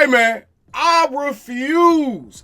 Hey, man, I refuse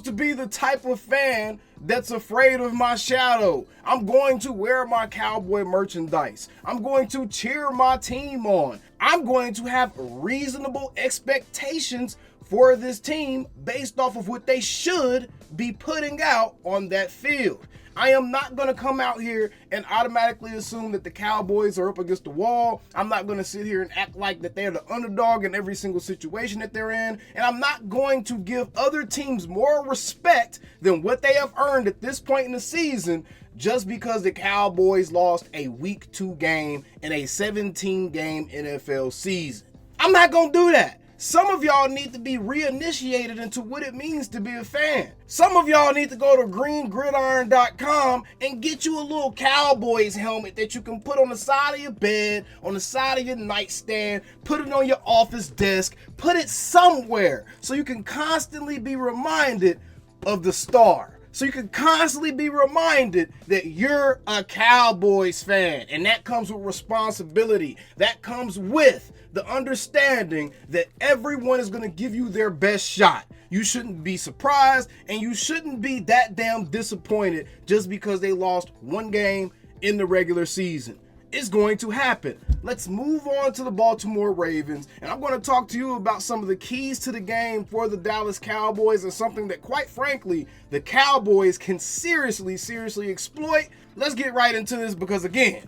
to be the type of fan that's afraid of my shadow. I'm going to wear my Cowboy merchandise. I'm going to cheer my team on. I'm going to have reasonable expectations for this team based off of what they should be putting out on that field. I am not going to come out here and automatically assume that the Cowboys are up against the wall. I'm not going to sit here and act like that they're the underdog in every single situation that they're in. And I'm not going to give other teams more respect than what they have earned at this point in the season just because the Cowboys lost a Week 2 game in a 17-game NFL season. I'm not going to do that. Some of y'all need to be reinitiated into what it means to be a fan. Some of y'all need to go to greengridiron.com and get you a little Cowboys helmet that you can put on the side of your bed, on the side of your nightstand, put it on your office desk, put it somewhere so you can constantly be reminded of the star. So you can constantly be reminded that you're a Cowboys fan. And that comes with responsibility. That comes with the understanding that everyone is going to give you their best shot. You shouldn't be surprised and you shouldn't be that damn disappointed just because they lost one game in the regular season. It's going to happen. Let's move on to the Baltimore Ravens, and I'm going to talk to you about some of the keys to the game for the Dallas Cowboys and something that, quite frankly, the Cowboys can seriously exploit. Let's get right into this because, again,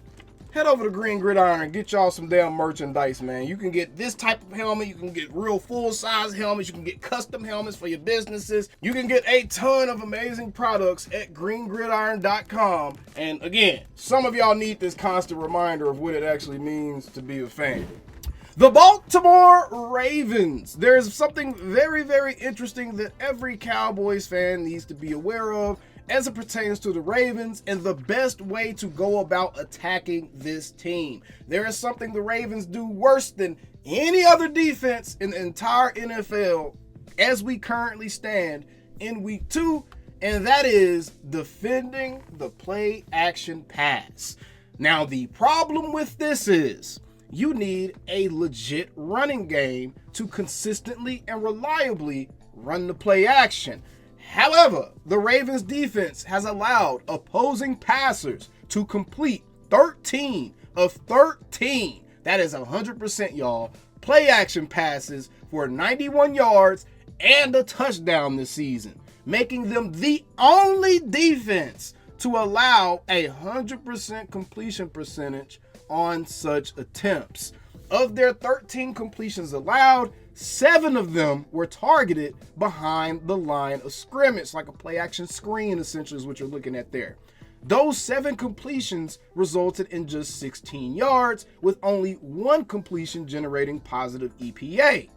head over to Green Gridiron and get y'all some damn merchandise, man. You can get this type of helmet. You can get real full-size helmets. You can get custom helmets for your businesses. You can get a ton of amazing products at greengridiron.com. And again, some of y'all need this constant reminder of what it actually means to be a fan. The Baltimore Ravens. There's something very interesting that every Cowboys fan needs to be aware of as it pertains to the Ravens and the best way to go about attacking this team. There is something the Ravens do worse than any other defense in the entire NFL as we currently stand in Week 2, and that is defending the play action pass. Now, the problem with this is you need a legit running game to consistently and reliably run the play action. However, the Ravens defense has allowed opposing passers to complete 13 of 13, that is 100%, y'all, play action passes for 91 yards and a touchdown this season, making them the only defense to allow a 100% completion percentage on such attempts. Of their 13 completions allowed, 7 of them were targeted behind the line of scrimmage, like a play-action screen, essentially, is what you're looking at there. Those 7 completions resulted in just 16 yards, with only 1 completion generating positive EPA.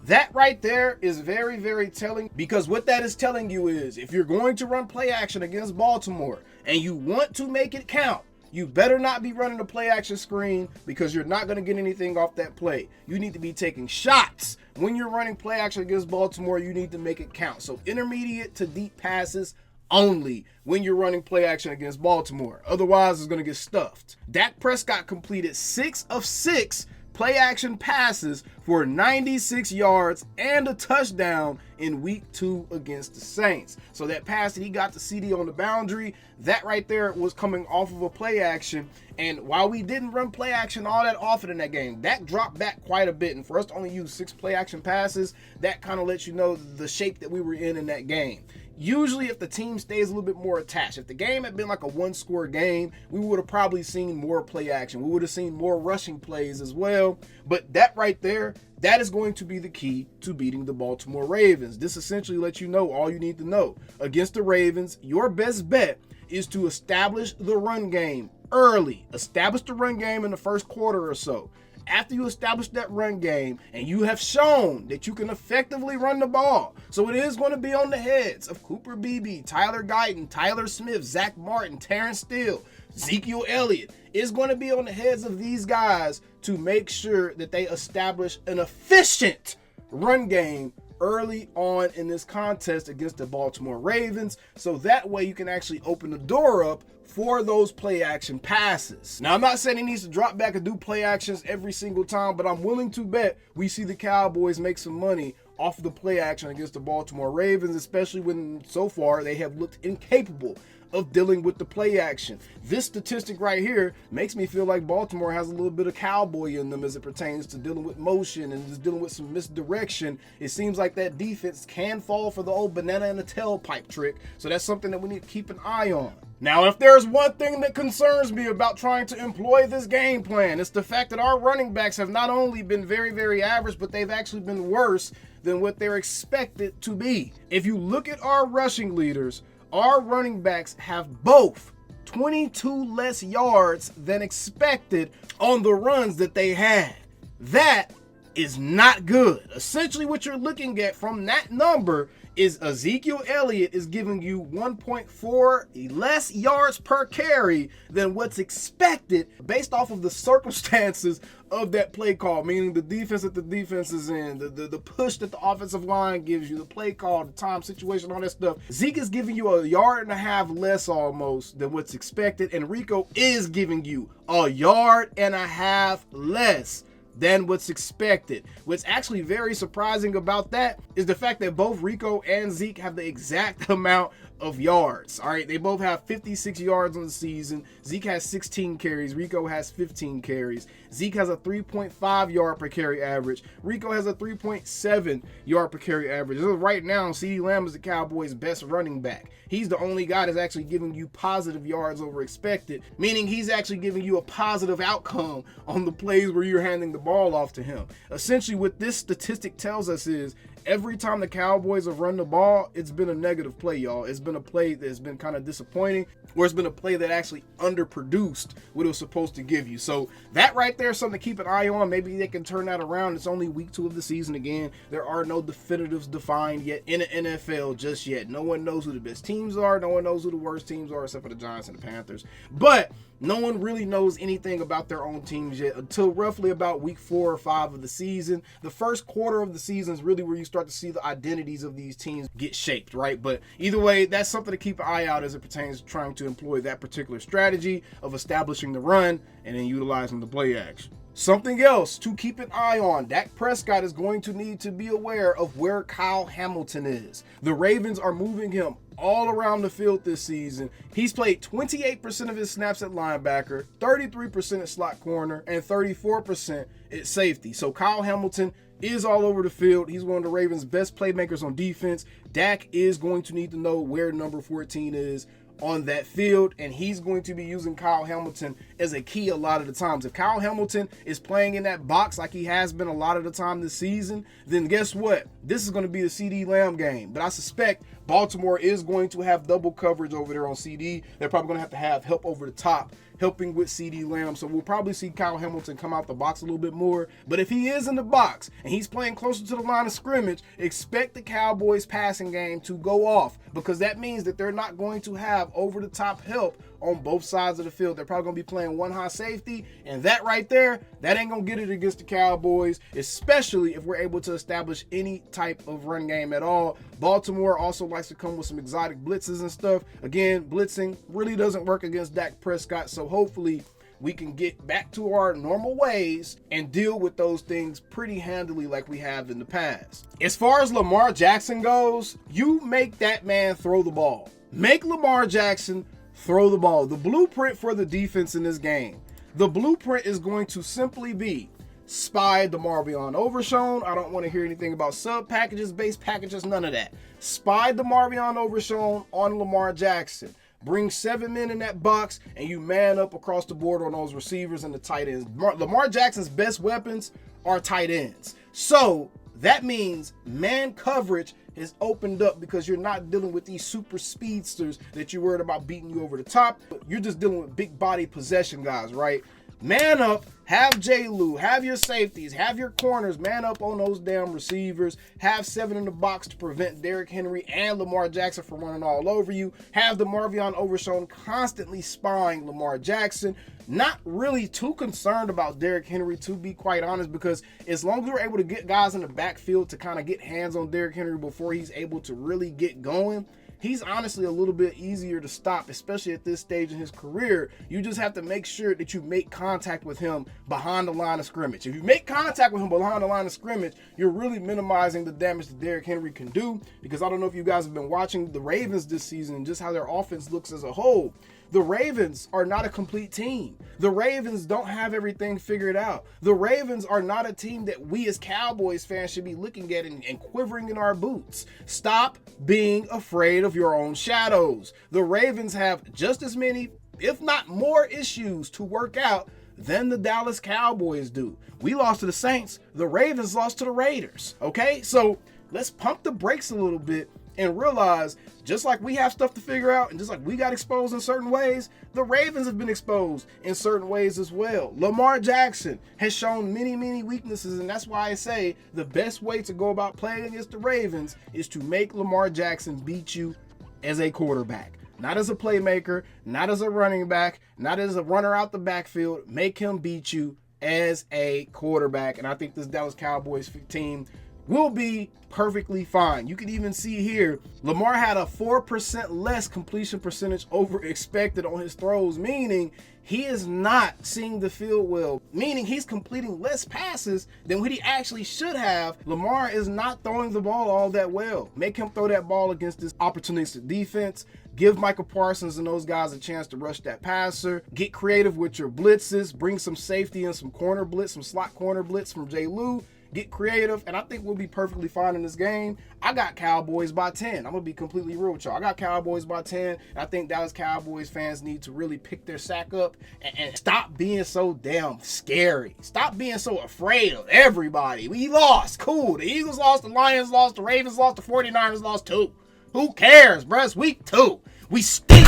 That right there is very telling, because what that is telling you is if you're going to run play action against Baltimore and you want to make it count, you better not be running a play action screen because you're not going to get anything off that play. You need to be taking shots. When you're running play action against Baltimore, you need to make it count. So intermediate to deep passes only when you're running play action against Baltimore. Otherwise, it's going to get stuffed. Dak Prescott completed 6 of 6 play action passes for 96 yards and a touchdown in Week 2 against the Saints. So that pass that he got to CD on the boundary, that right there was coming off of a play action. And while we didn't run play action all that often in that game, that dropped back quite a bit. And for us to only use 6 play action passes, that kind of lets you know the shape that we were in that game. Usually if the team stays a little bit more attached, if the game had been like a 1-score game, we would have probably seen more play action. We would have seen more rushing plays as well. But that right there, that is going to be the key to beating the Baltimore Ravens. This essentially lets you know all you need to know. Against the Ravens, your best bet is to establish the run game early. Establish the run game in the first quarter or so. After you establish that run game and you have shown that you can effectively run the ball, so it is going to be on the heads of Cooper Beebe, Tyler Guyton, Tyler Smith, Zach Martin, Terrence Steele, Ezekiel Elliott. It's going to be on the heads of these guys to make sure that they establish an efficient run game early on in this contest against the Baltimore Ravens, so that way you can actually open the door up for those play action passes. Now, I'm not saying he needs to drop back and do play actions every single time, but I'm willing to bet we see the Cowboys make some money off of the play action against the Baltimore Ravens, especially when so far they have looked incapable of dealing with the play action. This statistic right here makes me feel like Baltimore has a little bit of cowboy in them as it pertains to dealing with motion and just dealing with some misdirection. It seems like that defense can fall for the old banana in the tailpipe trick, so that's something that we need to keep an eye on. Now, if there's one thing that concerns me about trying to employ this game plan, it's the fact that our running backs have not only been very, very average, but they've actually been worse than what they're expected to be. If you look at our rushing leaders, our running backs have both 22 less yards than expected on the runs that they had. That is not good. Essentially, what you're looking at from that number is Ezekiel Elliott is giving you 1.4 less yards per carry than what's expected based off of the circumstances of that play call, meaning the defense that the defense is in, the push that the offensive line gives you, the play call, the time situation, all that stuff. Zeke is giving you 1.5 yards less almost than what's expected, and Rico is giving you 1.5 yards less than what's expected. What's actually very surprising about that is the fact that both Rico and Zeke have the exact amount of yards. All right, they both have 56 yards on the season. Zeke has 16 carries. Rico has 15 carries. Zeke has a 3.5 yard per carry average. Rico has a 3.7 yard per carry average. Right now, CeeDee Lamb is the Cowboys' best running back. He's the only guy that's actually giving you positive yards over expected, meaning he's actually giving you a positive outcome on the plays where you're handing the ball off to him. Essentially, what this statistic tells us is every time the Cowboys have run the ball, it's been a negative play, y'all. It's been a play that's been kind of disappointing, or it's been a play that actually underproduced what it was supposed to give you. So that right there is something to keep an eye on. Maybe they can turn that around. It's only week 2 of the season again. There are no definitives defined yet in the NFL just yet. No one knows who the best teams are. No one knows who the worst teams are except for the Giants and the Panthers. But no one really knows anything about their own teams yet until roughly about week 4 or 5 of the season. The first quarter of the season is really where you start to see the identities of these teams get shaped, right? But either way, that's something to keep an eye out as it pertains to trying to employ that particular strategy of establishing the run and then utilizing the play action. Something else to keep an eye on, Dak Prescott is going to need to be aware of where Kyle Hamilton is. The Ravens are moving him all around the field this season. He's played 28% of his snaps at linebacker, 33% at slot corner, and 34% at safety. So Kyle Hamilton is all over the field. He's one of the Ravens' best playmakers on defense. Dak is going to need to know where number 14 is on that field, and he's going to be using Kyle Hamilton as a key a lot of the times. If Kyle Hamilton is playing in that box like he has been a lot of the time this season, then guess what? This is going to be the CeeDee Lamb game. But I suspect Baltimore is going to have double coverage over there on CD. They're probably going to have help over the top, helping with CeeDee Lamb. So we'll probably see Kyle Hamilton come out the box a little bit more. But if he is in the box and he's playing closer to the line of scrimmage, expect the Cowboys passing game to go off, because that means that they're not going to have over-the-top help on both sides of the field. They're probably going to be playing one high safety, and that right there, that ain't going to get it against the Cowboys, especially if we're able to establish any type of run game at all. Baltimore also likes to come with some exotic blitzes and stuff. Again, blitzing really doesn't work against Dak Prescott, so hopefully we can get back to our normal ways and deal with those things pretty handily like we have in the past. As far as Lamar Jackson goes, you make that man throw the ball. Make Lamar Jackson throw the ball. The blueprint for the defense in this game, the blueprint is going to simply be spy DeMarvion Overshown. I don't want to hear anything about sub packages, base packages, none of that. Spy DeMarvion Overshown on Lamar Jackson. Bring 7 men in that box, and you man up across the board on those receivers and the tight ends. Lamar Jackson's best weapons are tight ends. So that means man coverage is opened up because you're not dealing with these super speedsters that you're worried about beating you over the top. You're just dealing with big body possession guys, right? Man up, have J. Lou, have your safeties, have your corners, man up on those damn receivers, have 7 in the box to prevent Derrick Henry and Lamar Jackson from running all over you, have DeMarvion Overshown constantly spying Lamar Jackson. Not really too concerned about Derrick Henry, to be quite honest, because as long as we're able to get guys in the backfield to kind of get hands on Derrick Henry before he's able to really get going, he's honestly a little bit easier to stop, especially at this stage in his career. You just have to make sure that you make contact with him behind the line of scrimmage. If you make contact with him behind the line of scrimmage, you're really minimizing the damage that Derrick Henry can do, because I don't know if you guys have been watching the Ravens this season and just how their offense looks as a whole. The Ravens are not a complete team. The Ravens don't have everything figured out. The Ravens are not a team that we as Cowboys fans should be looking at and quivering in our boots. Stop being afraid of your own shadows. The Ravens have just as many, if not more, issues to work out than the Dallas Cowboys do. We lost to the Saints. The Ravens lost to the Raiders. Okay? So let's pump the brakes a little bit and realize, just like we have stuff to figure out and just like we got exposed in certain ways, the Ravens have been exposed in certain ways as well. Lamar Jackson has shown many, many weaknesses, and that's why I say the best way to go about playing against the Ravens is to make Lamar Jackson beat you as a quarterback. Not as a playmaker, not as a running back, not as a runner out the backfield. Make him beat you as a quarterback, and I think this Dallas Cowboys team will be perfectly fine. You can even see here, Lamar had a 4% less completion percentage over expected on his throws, meaning he is not seeing the field well, meaning he's completing less passes than what he actually should have. Lamar is not throwing the ball all that well. Make him throw that ball against this opportunistic defense. Give Michael Parsons and those guys a chance to rush that passer. Get creative with your blitzes. Bring some safety and some corner blitz, some slot corner blitz from J. Lou. Get creative, and I think we'll be perfectly fine in this game. I got Cowboys by 10. I'm going to be completely real with y'all. I got Cowboys by 10, and I think Dallas Cowboys fans need to really pick their sack up and stop being so damn scary. Stop being so afraid of everybody. We lost. Cool. The Eagles lost, the Lions lost, the Ravens lost, the 49ers lost too. Who cares, bruh? It's week 2. We stink.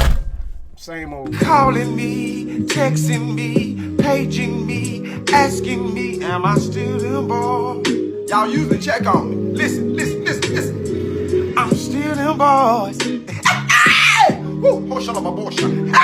Same old. Calling me, texting me, paging me, asking me, am I still them boys? Y'all usually check on me. Listen. I'm still them boys. Woo, oh, shut up, my boy, shut up.